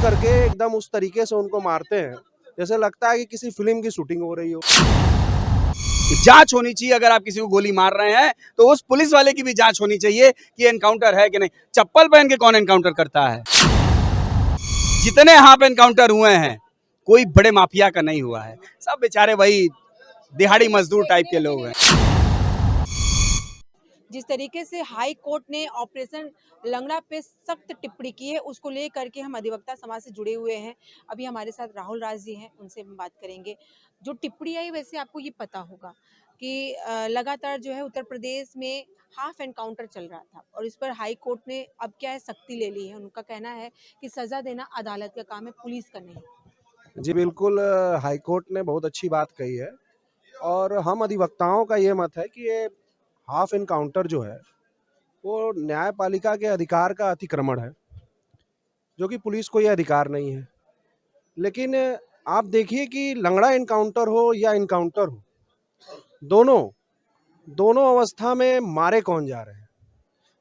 करके एकदम उस तरीके से उनको मारते हैं जैसे लगता है कि किसी फिल्म की शूटिंग हो रही हो। जांच होनी चाहिए। अगर आप किसी को गोली मार रहे हैं तो उस पुलिस वाले की भी जांच होनी चाहिए कि एनकाउंटर है कि नहीं। चप्पल पहन के कौन एनकाउंटर करता है? जितने यहाँ पे एनकाउंटर हुए हैं कोई बड़े माफिया का नहीं हुआ है, सब बेचारे वही दिहाड़ी मजदूर टाइप के लोग हैं। जिस तरीके से हाई कोर्ट ने ऑपरेशन लंगड़ा पे सख्त टिप्पणी की है, उसको लेकर के हम अधिवक्ता समाज से जुड़े हुए हैं। अभी हमारे साथ राहुल राज जी हैं, उनसे हम बात करेंगे। जो टिप्पणी आई, वैसे आपको ये पता होगा कि लगातार जो है उत्तर प्रदेश में हाफ एनकाउंटर चल रहा था और इस पर हाई कोर्ट ने अब क्या है सख्ती ले ली है। उनका कहना है कि सजा देना अदालत का काम है, पुलिस का नहीं। जी बिल्कुल, हाई कोर्ट ने बहुत अच्छी बात कही है और हम अधिवक्ताओं का ये मत है कि ये हाफ एनकाउंटर जो है वो न्यायपालिका के अधिकार का अतिक्रमण है, जो कि पुलिस को ये अधिकार नहीं है। लेकिन आप देखिए कि लंगड़ा एनकाउंटर हो या इनकाउंटर हो, दोनों दोनों अवस्था में मारे कौन जा रहे हैं?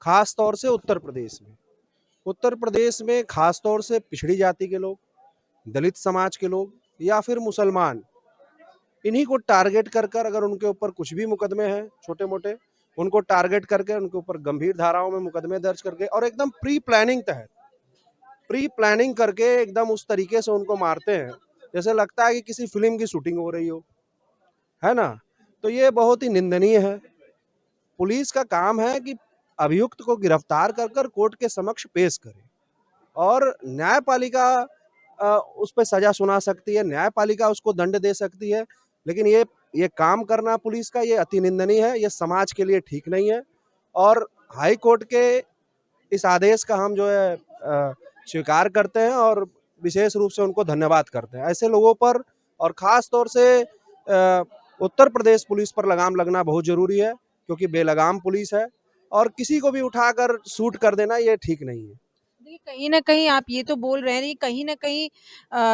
खास तौर से उत्तर प्रदेश में। उत्तर प्रदेश में खास तौर से पिछड़ी जाति के लोग, दलित समाज के लोग या फिर मुसलमान, इन्हीं को टारगेट कर कर अगर उनके ऊपर कुछ भी मुकदमे हैं छोटे मोटे, उनको टारगेट करके उनके ऊपर गंभीर धाराओं में मुकदमे दर्ज करके और एकदम प्री प्लानिंग करके एकदम उस तरीके से उनको मारते हैं जैसे लगता है कि किसी फिल्म की शूटिंग हो रही हो, है ना? तो ये बहुत ही निंदनीय है। पुलिस का काम है कि अभियुक्त को गिरफ्तार कर कर कोर्ट के समक्ष पेश करे और न्यायपालिका उस पर सजा सुना सकती है, न्यायपालिका उसको दंड दे सकती है। लेकिन ये काम करना पुलिस का ये अति निंदनीय है, ये समाज के लिए ठीक नहीं है और हाई कोर्ट के इस आदेश का हम जो है स्वीकार करते हैं और विशेष रूप से उनको धन्यवाद करते हैं। ऐसे लोगों पर और ख़ास तौर से उत्तर प्रदेश पुलिस पर लगाम लगना बहुत ज़रूरी है, क्योंकि बेलगाम पुलिस है और किसी को भी उठाकर शूट कर देना ये ठीक नहीं है। देखिए, कहीं न कहीं आप ये तो बोल रहे हैं कि कहीं न कहीं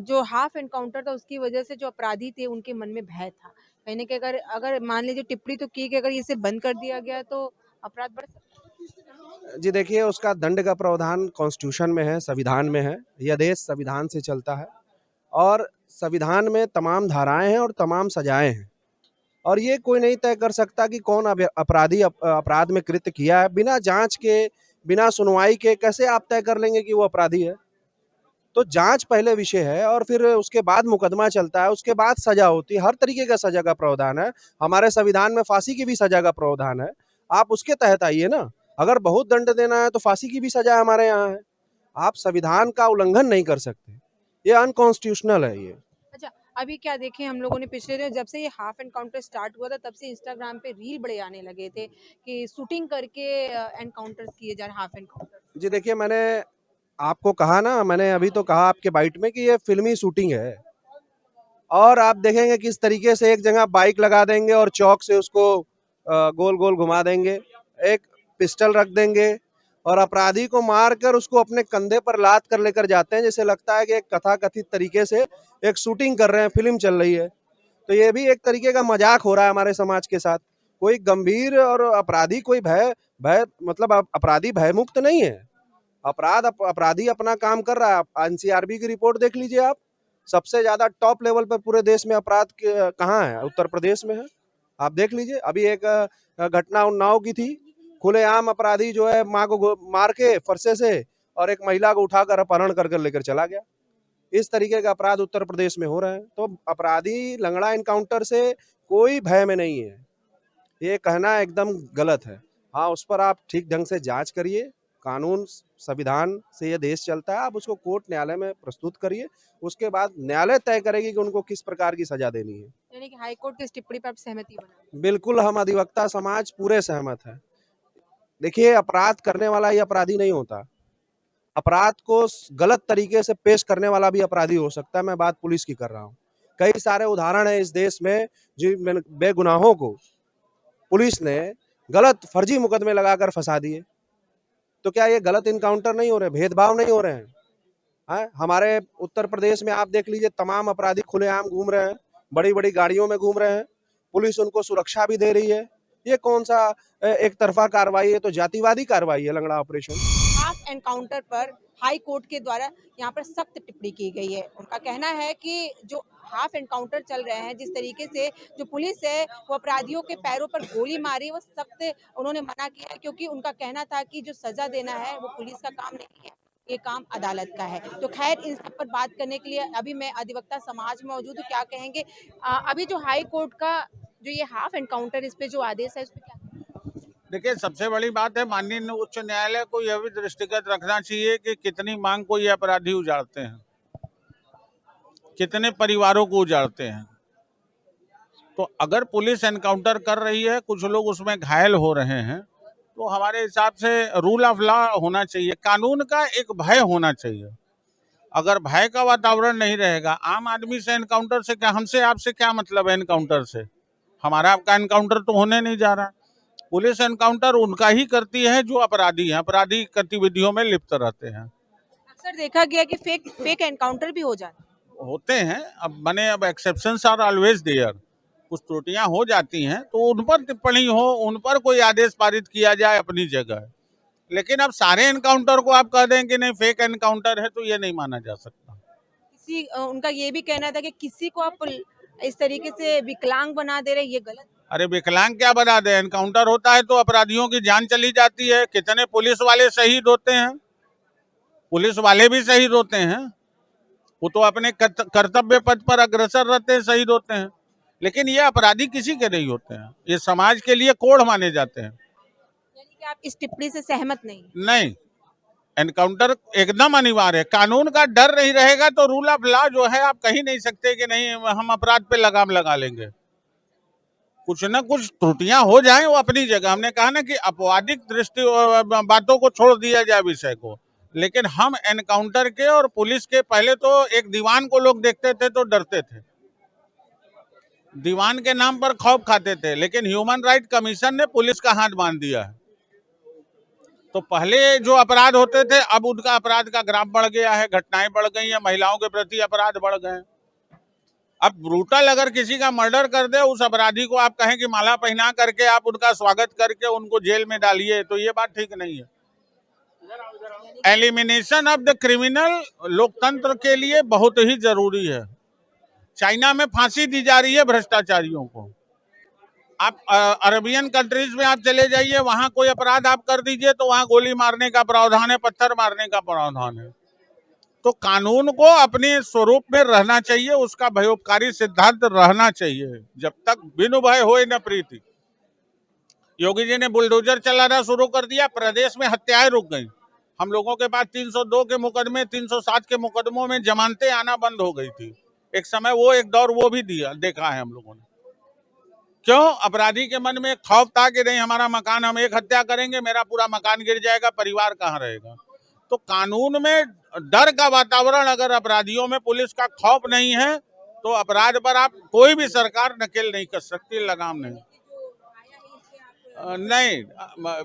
जो हाफ एनकाउंटर था उसकी वजह से जो अपराधी थे उनके मन में भय था। कहीं न कहीं अगर अगर मान लीजिए टिप्पणी तो की कि अगर इसे बंद कर दिया गया तो अपराध बढ़ सकता है। जी देखिए, उसका दंड का प्रावधान कॉन्स्टिट्यूशन में है, संविधान में है। यह देश संविधान से चलता है और संविधान में तमाम धाराएँ हैं और तमाम सजाएँ हैं और ये कोई नहीं तय कर सकता कि कौन अपराधी अपराध में कृत्य किया है। बिना जाँच के, बिना सुनवाई के कैसे आप तय कर लेंगे कि वो अपराधी है? तो जाँच पहले विषय है और फिर उसके बाद मुकदमा चलता है, उसके बाद सज़ा होती है। हर तरीके का सज़ा का प्रावधान है। हमारे संविधान में फांसी की भी सज़ा का प्रावधान है। आप उसके तहत आइए ना। अगर बहुत दंड देना है तो फांसी की भी सज़ा हमारे यहाँ है। आप संविधान का उल्लंघन नहीं कर सकते। ये अनकॉन्स्टिट्यूशनल है ये। अच्छा, अभी क्या देखें हम लोगों ने पिछले दिनों जब से ये हाफ एनकाउंटर स्टार्ट हुआ था तब से इंस्टाग्राम पे रील बड़े आने लगे थे कि शूटिंग करके एनकाउंटर्स किए जा रहे हैं, हाफ एनकाउंटर। जी देखिए, मैंने आपको कहा ना, मैंने अभी तो कहा आपके बाइट में कि ये फ़िल्मी शूटिंग है और आप देखेंगे किस तरीके से एक जगह बाइक लगा देंगे और चौक से उसको गोल-गोल घुमा देंगे। एक पिस्टल रख देंगे और अपराधी को मार कर उसको अपने कंधे पर लाद कर लेकर जाते हैं, जैसे लगता है कि एक तथाकथित तरीके से एक शूटिंग कर रहे हैं, फ़िल्म चल रही है। तो ये भी एक तरीके का मज़ाक हो रहा है हमारे समाज के साथ। कोई गंभीर और अपराधी कोई भय भय मतलब अपराधी भयमुक्त नहीं है। अपराधी अपना काम कर रहा है। एनसीआरबी की रिपोर्ट देख लीजिए आप। सबसे ज़्यादा टॉप लेवल पर पूरे देश में अपराध कहाँ है? उत्तर प्रदेश में है। आप देख लीजिए, अभी एक घटना उन्नाव की थी। खुलेआम अपराधी जो है माँ को मार के फरसे से और एक महिला को उठाकर अपहरण कर लेकर चला गया। इस तरीके का अपराध उत्तर प्रदेश में हो रहे हैं। तो अपराधी लंगड़ा एनकाउंटर से कोई भय में नहीं है, ये कहना एकदम गलत है। हाँ, उस पर आप ठीक ढंग से जांच करिए। कानून संविधान से ये देश चलता है। आप उसको कोर्ट न्यायालय में प्रस्तुत करिए, उसके बाद न्यायालय तय करेगी कि उनको किस प्रकार की सजा देनी है। यानी कि हाई कोर्ट की इस टिप्पणी पर आप सहमति बना? बिल्कुल, हम अधिवक्ता समाज पूरे सहमत हैं। देखिए, अपराध करने वाला ही अपराधी नहीं होता। अपराध को गलत तरीके से पेश करने वाला भी अपराधी हो सकता है। मैं बात पुलिस की कर रहा हूँ। कई सारे उदाहरण है इस देश में जिन बेगुनाहों को पुलिस ने गलत फर्जी मुकदमे लगाकर फंसा दिए। तो क्या ये गलत इनकाउंटर नहीं हो रहे, भेदभाव नहीं हो रहे हैं? हमारे उत्तर प्रदेश में आप देख लीजिए, तमाम अपराधी खुलेआम घूम रहे हैं, बड़ी-बड़ी गाड़ियों में घूम रहे हैं, पुलिस उनको सुरक्षा भी दे रही है। ये कौन सा एक तरफा कार्रवाई है? तो जातिवादी कार्रवाई है लंगड़ा ऑपरेशन। हाफ एनकाउंटर पर हाई कोर्ट के द्वारा यहाँ पर सख्त टिप्पणी की गई है। उनका कहना है कि जो हाफ एनकाउंटर चल रहे हैं, जिस तरीके से जो पुलिस है वो अपराधियों के पैरों पर गोली मारी, वो सख्त उन्होंने मना किया है, क्योंकि उनका कहना था कि जो सजा देना है वो पुलिस का काम नहीं है, ये काम अदालत का है। तो खैर, इन सब पर बात करने के लिए अभी मैं अधिवक्ता समाज में मौजूद हूँ। क्या कहेंगे अभी जो हाई कोर्ट का जो ये हाफ एनकाउंटर, इस पे जो आदेश है, उस पे क्या? देखिए, सबसे बड़ी बात है माननीय उच्च न्यायालय को यह भी दृष्टिगत रखना चाहिए कि कितनी मांग को ये अपराधी उजाड़ते हैं, कितने परिवारों को उजाड़ते हैं। तो अगर पुलिस एनकाउंटर कर रही है, कुछ लोग उसमें घायल हो रहे हैं, तो हमारे हिसाब से रूल ऑफ लॉ होना चाहिए, कानून का एक भय होना चाहिए। अगर भय का वातावरण नहीं रहेगा, आम आदमी से एनकाउंटर से क्या, हमसे आपसे क्या मतलब है एनकाउंटर से? हमारा आपका एनकाउंटर तो होने नहीं जा रहा। पुलिस एनकाउंटर उनका ही करती है जो अपराधी हैं, अपराधी गतिविधियों में लिप्त रहते हैं। अक्सर देखा गया कि फेक एनकाउंटर भी हो जाते हैं। होते हैं, अब एक्सेप्शंस आर ऑलवेज देयर। कुछ त्रुटियां हो जाती हैं तो उन पर टिप्पणी हो, उन पर कोई आदेश पारित किया जाए अपनी जगह। लेकिन अब सारे एनकाउंटर को आप कह दें कि नहीं फेक एनकाउंटर है, तो ये नहीं माना जा सकता। उनका ये भी कहना था कि किसी को आप इस तरीके से विकलांग बना दे रहे, ये गलत। अरे विकलांग क्या बना दे? एनकाउंटर होता है तो अपराधियों की जान चली जाती है। कितने पुलिस वाले शहीद होते हैं, पुलिस वाले भी शहीद होते हैं। वो तो अपने कर्तव्य पथ पर अग्रसर रहते हैं, शहीद होते हैं। लेकिन ये अपराधी किसी के नहीं होते हैं, ये समाज के लिए कोढ़ माने जाते हैं। यानी कि आप इस टिप्पणी से सहमत नहीं? नहीं, एनकाउंटर एकदम अनिवार्य है। कानून का डर नहीं रहेगा तो रूल ऑफ लॉ जो है, आप कहीं नहीं सकते कि नहीं हम अपराध पे लगाम लगा लेंगे। कुछ ना कुछ त्रुटियां हो जाएं, वो अपनी जगह। हमने कहा ना कि अपवादिक दृष्टि बातों को छोड़ दिया जाए विषय को। लेकिन हम एनकाउंटर के और पुलिस के, पहले तो एक दीवान को लोग देखते थे तो डरते थे, दीवान के नाम पर खौफ खाते थे। लेकिन ह्यूमन राइट कमीशन ने पुलिस का हाथ बांध दिया है। तो पहले जो अपराध होते थे, अब उनका अपराध का ग्राफ बढ़ गया है, घटनाएं बढ़ गई हैं, महिलाओं के प्रति अपराध बढ़ गए। अब ब्रूटल अगर किसी का मर्डर कर दे, उस अपराधी को आप कहें कि माला पहना करके आप उनका स्वागत करके उनको जेल में डालिए, तो ये बात ठीक नहीं है। एलिमिनेशन ऑफ द क्रिमिनल लोकतंत्र के लिए बहुत ही जरूरी है। चाइना में फांसी दी जा रही है भ्रष्टाचारियों को। आप अरबियन कंट्रीज में आप चले जाइए, वहां कोई अपराध आप कर दीजिए तो वहां गोली मारने का प्रावधान है, पत्थर मारने का प्रावधान है। तो कानून को अपने स्वरूप में रहना चाहिए, उसका भयोपकारी सिद्धांत रहना चाहिए। जब तक बिनु भय होए न प्रीति। योगी जी ने बुलडोजर चलाना शुरू कर दिया, प्रदेश में हत्याएं रुक गई। हम लोगों के पास 302 के मुकदमे, 307 के मुकदमों में जमानतें आना बंद हो गई थी। एक समय वो एक दौर वो भी दिया, देखा है हम लोगों ने। क्यों? अपराधी के मन में एक खौफ था कि नहीं हमारा मकान, हम एक हत्या करेंगे मेरा पूरा मकान गिर जाएगा, परिवार कहाँ रहेगा। तो कानून में डर का वातावरण अगर अपराधियों में पुलिस का खौफ नहीं है, तो अपराध पर आप कोई भी सरकार नकेल नहीं कर सकती, लगाम नहीं। नहीं,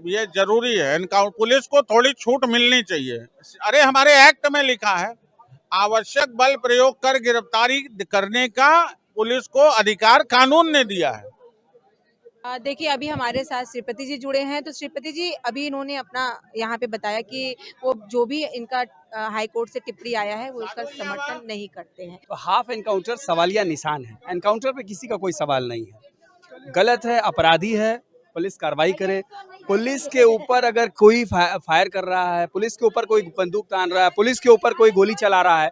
ये जरूरी है। पुलिस को थोड़ी छूट मिलनी चाहिए। अरे हमारे एक्ट में लिखा है, आवश्यक बल प्रयोग कर गिरफ्तारी करने का पुलिस को अधिकार कानून ने दिया है। देखिए, अभी हमारे साथ श्रीपति जी जुड़े हैं। तो श्रीपति जी, अभी इन्होंने अपना यहाँ पे बताया कि वो जो भी इनका हाई कोर्ट से टिप्पणी आया है वो इसका समर्थन नहीं करते हैं। तो हाफ एनकाउंटर सवालिया निशान है। एनकाउंटर पे किसी का कोई सवाल नहीं है, गलत है, अपराधी है, पुलिस कार्रवाई करे। पुलिस के ऊपर अगर कोई फायर कर रहा है, पुलिस के ऊपर कोई बंदूक तान रहा है, पुलिस के ऊपर कोई गोली चला रहा है,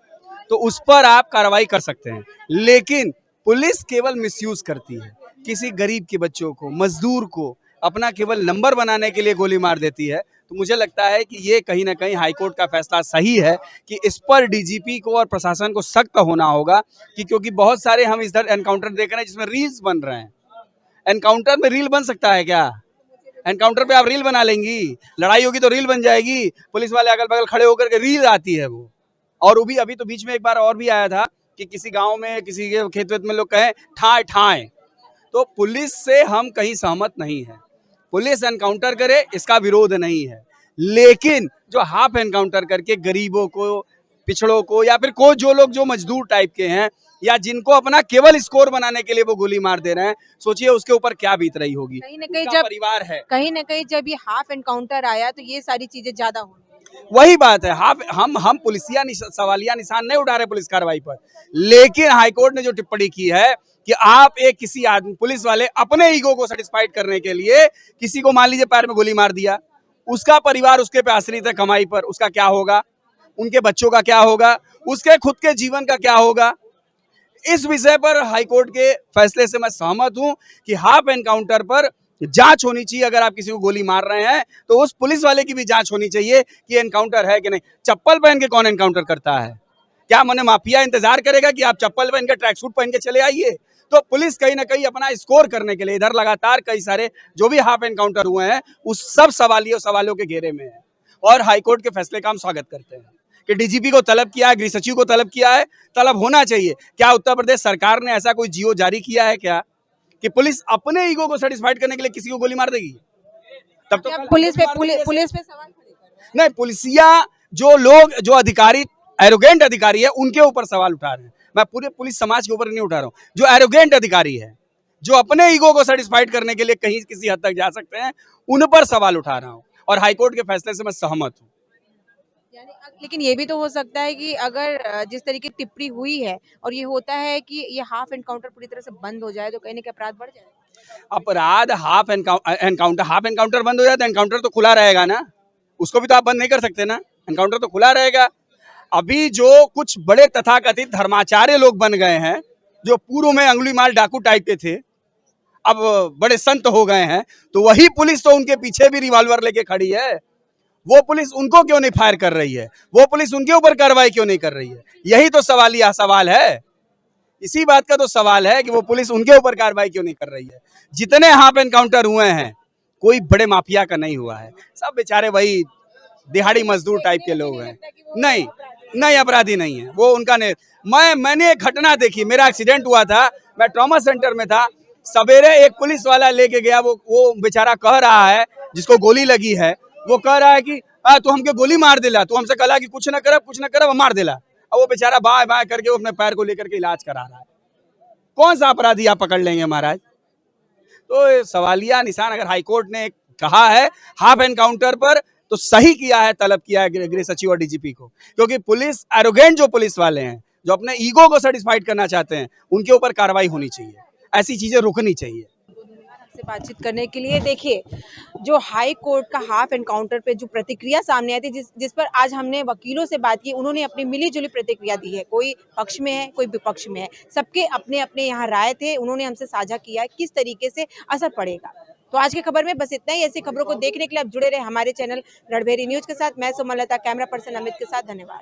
तो उस पर आप कार्रवाई कर सकते हैं। लेकिन पुलिस केवल मिसयूज करती है, किसी गरीब के बच्चों को, मजदूर को अपना केवल नंबर बनाने के लिए गोली मार देती है। तो मुझे लगता है कि ये कहीं ना कहीं हाईकोर्ट का फैसला सही है कि इस पर डीजीपी को और प्रशासन को सख्त होना होगा, कि क्योंकि बहुत सारे हम इधर एनकाउंटर देख रहे हैं जिसमें रील्स बन रहे हैं। एनकाउंटर में रील बन सकता है क्या? एनकाउंटर पे आप रील बना लेंगी, लड़ाई होगी तो रील बन जाएगी, पुलिस वाले अगल बगल खड़े होकर के रील आती है वो। और वो भी अभी तो बीच में एक बार और भी आया था कि किसी गांव में, किसी के खेत वेत में लोग कहें ठाए ठाए। तो पुलिस से हम कहीं सहमत नहीं है, पुलिस एनकाउंटर करे इसका विरोध नहीं है। लेकिन जो हाफ एनकाउंटर करके गरीबों को, पिछड़ों को, या फिर कोई जो लोग जो मजदूर टाइप के हैं, या जिनको अपना केवल स्कोर बनाने के लिए वो गोली मार दे रहे हैं, सोचिए उसके ऊपर क्या बीत रही होगी। कहीं ना कहीं उसका जब परिवार है, कहीं ना कहीं जब ये हाफ एनकाउंटर आया तो ये सारी चीजें ज्यादा हो रही हैं। वही बात है। हम पुलिसिया सवालिया निशान नहीं उठा रहे पुलिस कार्रवाई पर, लेकिन हाईकोर्ट ने जो टिप्पणी की है कि आप एक किसी आदमी पुलिस वाले अपने ईगो को सेटिस्फाइड करने के लिए किसी को मान लीजिए पैर में गोली मार दिया, उसका परिवार उसके पे आश्रित है कमाई पर, उसका क्या होगा, उनके बच्चों का क्या होगा, उसके खुद के जीवन का क्या होगा। इस विषय पर हाईकोर्ट के फैसले से मैं सहमत हूं कि हाफ एनकाउंटर पर जांच होनी चाहिए। अगर आप किसी को गोली मार रहे हैं तो उस पुलिस वाले की भी जांच होनी चाहिए कि एनकाउंटर है कि नहीं। चप्पल पहन के कौन एनकाउंटर करता है? क्या मैंने माफिया इंतजार करेगा कि आप चप्पल पहन के ट्रैक सूट पहन के चले आइए? तो पुलिस कहीं ना कहीं अपना स्कोर करने के लिए इधर लगातार कई सारे जो भी हाफ एनकाउंटर हुए हैं उस सब सवालों के घेरे में है। और हाईकोर्ट के फैसले का हम स्वागत करते हैं कि डीजीपी को तलब किया है, गृह सचिव को तलब किया है, तलब होना चाहिए। क्या उत्तर प्रदेश सरकार ने ऐसा कोई जीओ जारी किया है क्या कि पुलिस अपने ईगो को सेटिस्फाइड करने के लिए किसी को गोली मार देगी? तब तो पुलिस पे सवाल खड़े कर रहे हैं। नहीं, पुलिसिया जो लोग जो अधिकारी एरोगेंट अधिकारी है उनके ऊपर सवाल उठा रहे हैं। मैं पूरे पुलिस समाज के ऊपर नहीं उठा रहा हूँ। जो एरोगेंट अधिकारी है, जो अपने ईगो को सेटिस्फाइड करने के लिए कहीं किसी हद तक जा सकते हैं, उन पर सवाल उठा रहा हूँ। और हाईकोर्ट के फैसले से मैं सहमत हूँ। लेकिन ये भी तो हो सकता है कि अगर जिस तरीके की टिप्पणी हुई है और ये होता है कि ये हाफ एनकाउंटर पूरी तरह से बंद हो जाए तो कहीं ना कहीं अपराध बढ़ जाए। अपराध हाफ एनकाउंटर बंद हो जाए तो एनकाउंटर तो खुला रहेगा ना, उसको भी तो आप बंद नहीं कर सकते ना, एनकाउंटर तो खुला रहेगा। अभी जो कुछ बड़े तथाकथित धर्माचार्य लोग बन गए हैं, जो पूर्व में अंगुलीमाल डाकू टाइप के थे, अब बड़े संत हो गए हैं, तो वही पुलिस तो उनके पीछे भी रिवॉल्वर लेके खड़ी है। वो पुलिस उनको क्यों नहीं फायर कर रही है? वो पुलिस उनके ऊपर कार्रवाई क्यों नहीं कर रही है? यही तो सवाल है। इसी बात का तो सवाल है कि वो पुलिस उनके ऊपर कार्रवाई क्यों नहीं कर रही है। जितने हाफ एनकाउंटर हुए हैं कोई बड़े माफिया का नहीं हुआ है, सब बेचारे वही दिहाड़ी मजदूर टाइप के लोग हैं। नहीं नहीं, अपराधी नहीं है वो, उनका नहीं। मैंने एक घटना देखी, मेरा एक्सीडेंट हुआ था, मैं ट्रॉमा सेंटर में था। सवेरे एक पुलिस वाला लेके गया, वो बेचारा कह रहा है जिसको गोली लगी है, वो कह रहा है कि तू हमके गोली मार दिला, तू हमसे कहा कि कुछ न कर मार दिला। अब वो बेचारा बाय बाय करके वो अपने पैर को लेकर के इलाज करा रहा है। कौन सा अपराधी आप पकड़ लेंगे महाराज? तो सवालिया निशान अगर हाईकोर्ट ने कहा है हाफ एनकाउंटर पर, तो सही किया है, तलब किया है गृह सचिव और डीजीपी को। क्योंकि पुलिस एरोगेंट जो पुलिस वाले हैं, जो अपने ईगो को सेटिस्फाइड करना चाहते हैं, उनके ऊपर कार्रवाई होनी चाहिए, ऐसी चीजें रुकनी चाहिए। से बातचीत करने के लिए। देखिए, जो हाई कोर्ट का हाफ एनकाउंटर पे जो प्रतिक्रिया सामने आई थी, जिस पर आज हमने वकीलों से बात की, उन्होंने अपनी मिली-जुली प्रतिक्रिया दी है। कोई पक्ष में है, कोई विपक्ष में है। सबके अपने-अपने यहाँ राय थे, उन्होंने हमसे साझा किया है किस तरीके से असर पड़ेगा। तो आज की खबर में बस इतना ही। ऐसी खबरों को देखने के लिए आप जुड़े रहे हमारे चैनल रणभेरी न्यूज के साथ। मैं सुमलता, कैमरा पर्सन अमित के साथ। धन्यवाद।